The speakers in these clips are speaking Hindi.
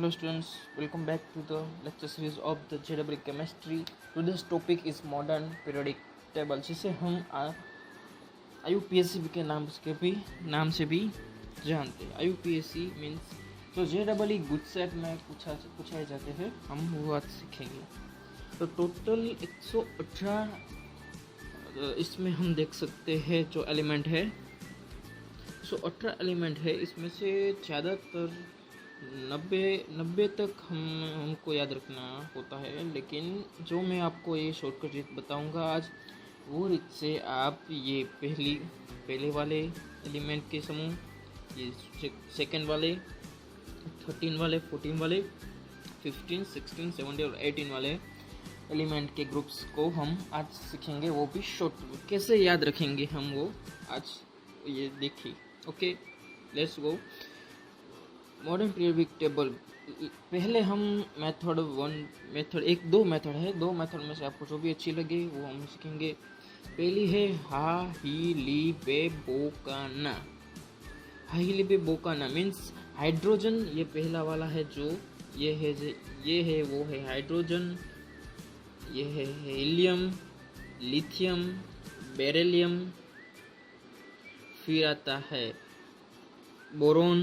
Hello students, welcome back to the lecture series of the JEE Chemistry. Today's topic is modern periodic table, जिसे हम IUPAC के नाम से भी जानते हैं. IUPAC मीन्स जो JEE गुड सेट में पूछाए जाते हैं, हम वो आज सीखेंगे. तो टोटल 118 इसमें हम देख सकते हैं जो एलिमेंट है. 118 एलिमेंट है, इसमें से ज़्यादातर 90 तक हमको याद रखना होता है, लेकिन जो मैं आपको ये शॉर्टकट रीत बताऊंगा आज, वो रीत से आप ये पहले वाले एलिमेंट के समूह, ये सेकंड वाले, 13 वाले, 14 वाले, 15, 16, 17 और 18 वाले एलिमेंट के ग्रुप्स को हम आज सीखेंगे. वो भी शॉर्ट कैसे याद रखेंगे हम, वो आज ये देखिए. Okay, let's go. Modern periodic table. पहले हम दो मेथड है. दो मेथड में से आपको जो भी अच्छी लगे वो हम सीखेंगे. पहली है हाइलिबेबोकाना. हाइलिबेबोकाना मीन्स हाइड्रोजन. ये पहला वाला है, जो ये है वो है हाइड्रोजन. ये है हीलियम, लिथियम, बेरिलियम. फिर आता है बोरोन.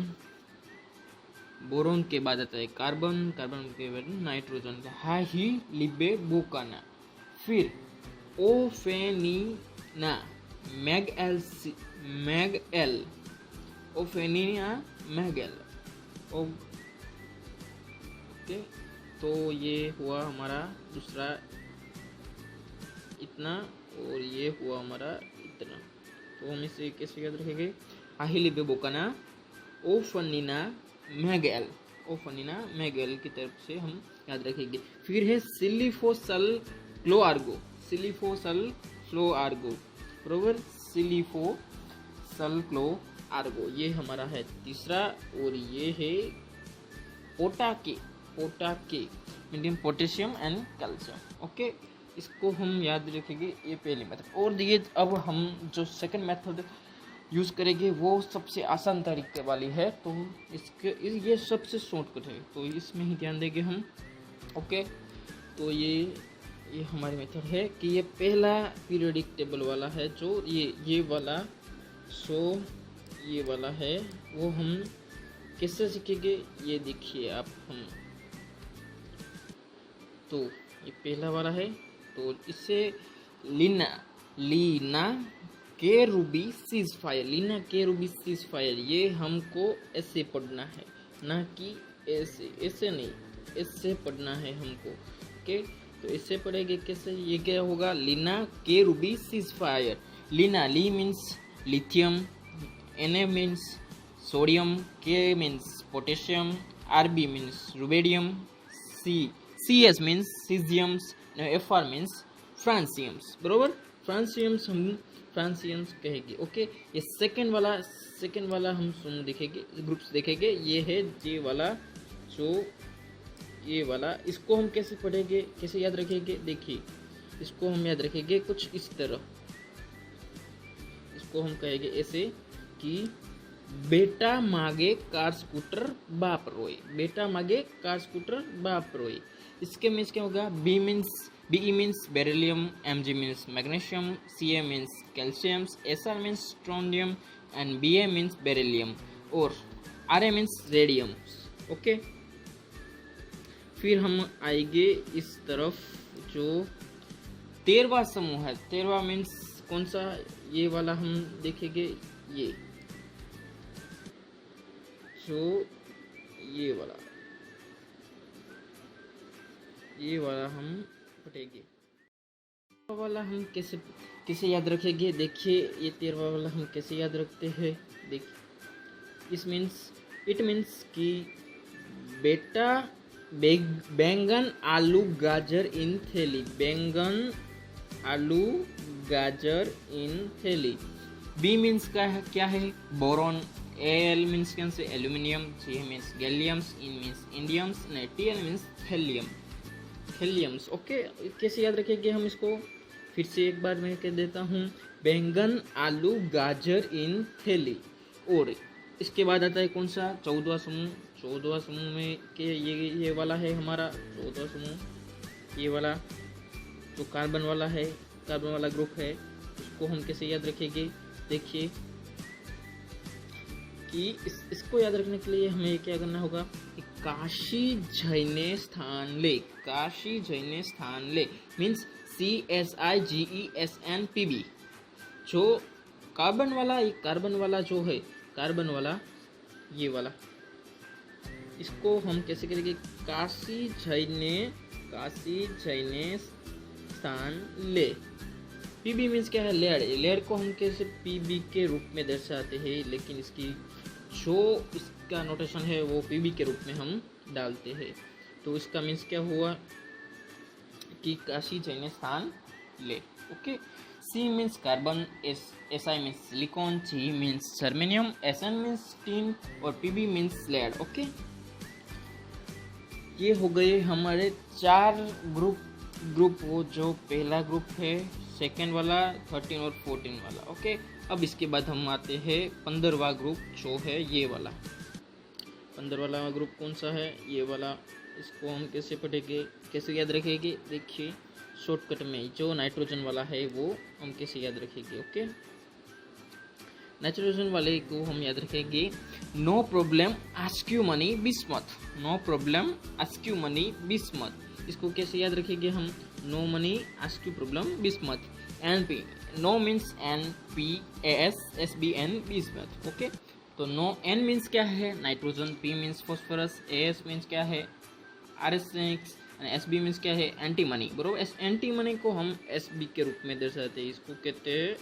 बोरोन के बाद आता है कार्बन. कार्बन के बाद नाइट्रोजन. हाइलिबेबोकाना. फिर ओफेनिना, मैगएल, ओफेनिना, मैगएल. ओके, तो ये हुआ हमारा दूसरा इतना, और ये हुआ हमारा इतना. तो हम इसे कैसे याद रखेंगे? हाइलिबेबोकाना, ओफेनिना, मैगएल की तरफ से हम याद रखेंगे. फिर है सिलिफोसल क्लोआर्गो. बरोबर, सिलिफोसल क्लोआर्गो ये हमारा है तीसरा. और ये है पोटाके medium potassium and calcium. Okay, इसको हम याद रखेंगे. ये पहली मेथड. और ये अब हम जो सेकंड मेथड यूज़ करेंगे वो सबसे आसान तरीके वाली है. तो ये सबसे शॉर्टकट है, तो इसमें ही ध्यान देंगे हम. ओके, तो ये हमारी मेथड है कि ये पहला पीरियोडिक टेबल वाला है, जो ये वाला. ये वाला है, वो हम कैसे सीखेंगे ये देखिए आप. हम तो ये पहला वाला है, तो इससे लीना के रूबी सीज फायर, ये हमको ऐसे पढ़ना है, ना कि ऐसे नहीं, ऐसे पढ़ना है हमको. ओके, तो इससे पढ़ेंगे कैसे. ये क्या होगा? लीना के रूबी सीज फायर. लीना, ली means lithium, Na means sodium, K means potassium, Rb means rubidium, Cs means caesiums, Fr means franciums. बरोबर, फ्रांसियम्स हम फ्रांसियम्स कहेंगे. ओके, ये सेकंड वाला हम देखेंगे, ग्रुप्स देखेंगे. ये है ये वाला, जो ये वाला, इसको हम कैसे पढ़ेंगे, कैसे याद रखेंगे? देखिए, इसको हम याद रखेंगे कुछ इस तरह. इसको हम कहेंगे ऐसे कि बेटा मागे कार स्कूटर बाप रोए. इसके मीन्स क्या होगा? Be means beryllium, Mg means magnesium, Ca means calcium, Sr means strontium and Ba means beryllium और Ra means radium. ओके, फिर हम आएंगे इस तरफ, जो 13वां समूह है. 13वां मीन्स कौन सा? ये वाला हम देखेंगे. ये वाला हम पढ़ेंगे. वाला हम कैसे याद रखेंगे? देखिए, ये 13वां वाला हम कैसे याद रखते हैं. देखिए, इट मीन्स कि बेटा बैंगन आलू गाजर इन थैली. बी मीन्स क्या है? बोरॉन. Al मीन्स कैंसर, aluminium. G means galliums. In means indiums. Tl means thalliums. Okay, कैसे याद रखेंगे हम इसको? फिर से एक बार मैं कह देता हूँ. बैंगन आलू गाजर इन थैली. और इसके बाद आता है कौन सा? 14वां समूह, 14वां समूह में के ये वाला है हमारा 14वां समूह। ये वाला जो कार्बन वाला है, कार्बन वाला ग्रुप है, उसको हम कैसे याद रखेंगे? देखिए कि इसको याद रखने के लिए हमें क्या करना होगा? काशी जैने स्थान ले, काशी जैने स्थान ले मीन्स CSIGESNPB। जो कार्बन वाला, ये कार्बन वाला जो है, कार्बन वाला ये वाला, इसको हम कैसे करेंगे? काशी जैने स्थान ले। पीबी मीन्स क्या है? लेड। लेड को हम कैसे पीबी के रूप में दर्शाते हैं, लेकिन इसकी जो इसका नोटेशन है वो पीबी के रूप में हम डालते हैं। तो इसका मीन्स क्या हुआ कि काशी जैने स्थान ले। Okay. C means carbon, SI means silicon, G means germanium, SN means tin और PB मीन्स लेड। ओके, ये हो गए हमारे 4 ग्रुप। वो जो पहला ग्रुप है, सेकेंड वाला, 13 और 14 वाला। ओके, अब इसके बाद हम आते हैं 15वां ग्रुप जो है ये वाला। 15 वाला ग्रुप कौन सा है? ये वाला। इसको हम कैसे पढ़ेंगे, कैसे याद रखेंगे? देखिए शॉर्टकट में जो नाइट्रोजन वाला है वो हम कैसे याद रखेंगे? ओके, नाइट्रोजन वाले को हम याद रखेंगे no problem ask you money bismuth. No problem ask you money bismuth. इसको कैसे याद रखेंगे हम? No money ask you problem bismuth. NP, no means NPASSBN bismuth. Okay, तो नो N मीन्स क्या है? Nitrogen. P means phosphorus. AS means क्या है? आर्सेनिक। SB मीन्स क्या है? एंटीमनी। बरोबर, एंटीमनी को हम SB के रूप में दर्शाते हैं, इसको कहते हैं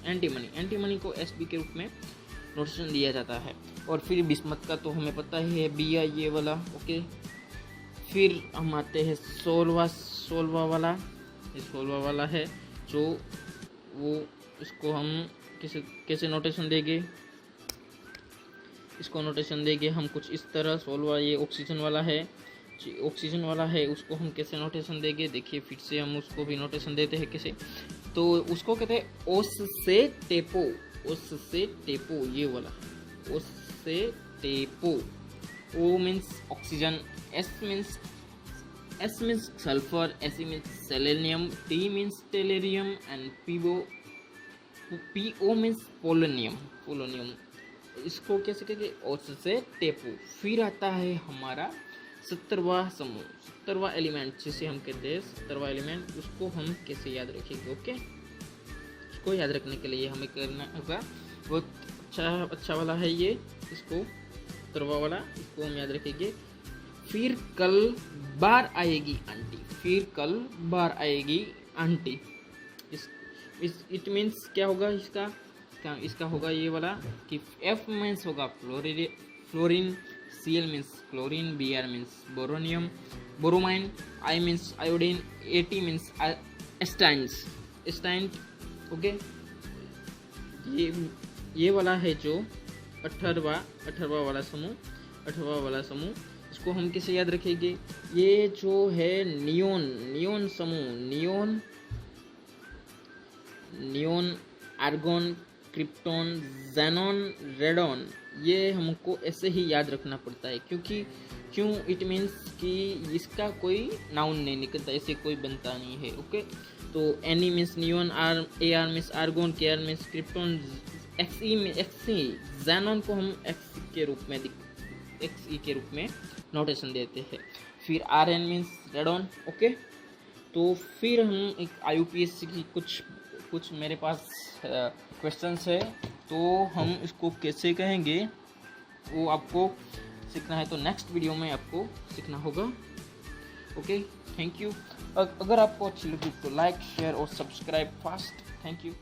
एंटीमनी। एंटीमनी को SB के रूप में नोटेशन दिया जाता है। और फिर बिस्मथ का तो हमें पता ही है, BI ये वाला। ओके, फिर हम आते हैं 16वां वाला। ये 16वां वाला है जो वो, इसको हम कैसे नोटेशन देंगे? इसको नोटेशन देंगे हम कुछ इस तरह। 16वां ये ऑक्सीजन वाला है, ऑक्सीजन वाला है, उसको हम कैसे नोटेशन देंगे? देखिए फिर से हम उसको भी नोटेशन देते हैं कैसे, तो उसको कहते हैं ओस से टेपो। ओस से टेपो ये वाला, ओस से टेपो। O means oxygen, S means sulphur, Se means selenium, T means टेलेरियम and PO means polonium. इसको कैसे कहेंगे? ओस से टेपो। फिर आता है हमारा 17वां समूह, 17वां एलिमेंट जिसे हम कहते हैं 17वां एलिमेंट। उसको हम कैसे याद रखेंगे? ओके, इसको याद रखने के लिए हमें करना होगा, बहुत अच्छा वाला है ये, इसको 17वां वाला, इसको हम याद रखेंगे। फिर कल बार आएगी आंटी। फिर कल बार आएगी आंटी। इट मीन्स क्या होगा इसका होगा ये वाला कि F मीन्स होगा fluorine, Cl means chlorine, Br means bromine, I means iodine, At means astatine. Okay, ये वाला है जो 18वां वाला समूह। इसको हम कैसे याद रखेंगे? ये जो है नियोन समूह, neon, argon, krypton, xenon, radon, ये हमको ऐसे ही याद रखना पड़ता है। क्यों? इट मीन्स कि इसका कोई नाउन नहीं निकलता, ऐसे कोई बनता नहीं है। ओके, तो Ni means neon, Ar means argon, Kr means krypton, Xe xenon को हम Xe के रूप में नोटेशन देते हैं। फिर Rn मीन्स रेडॉन। ओके, तो फिर हम एक IUPAC की कुछ मेरे पास क्वेश्चंस है, तो हम इसको कैसे कहेंगे वो आपको सीखना है, तो नेक्स्ट वीडियो में आपको सीखना होगा। Okay, thank you. अगर आपको अच्छी लगी तो लाइक, शेयर और सब्सक्राइब फास्ट। Thank you.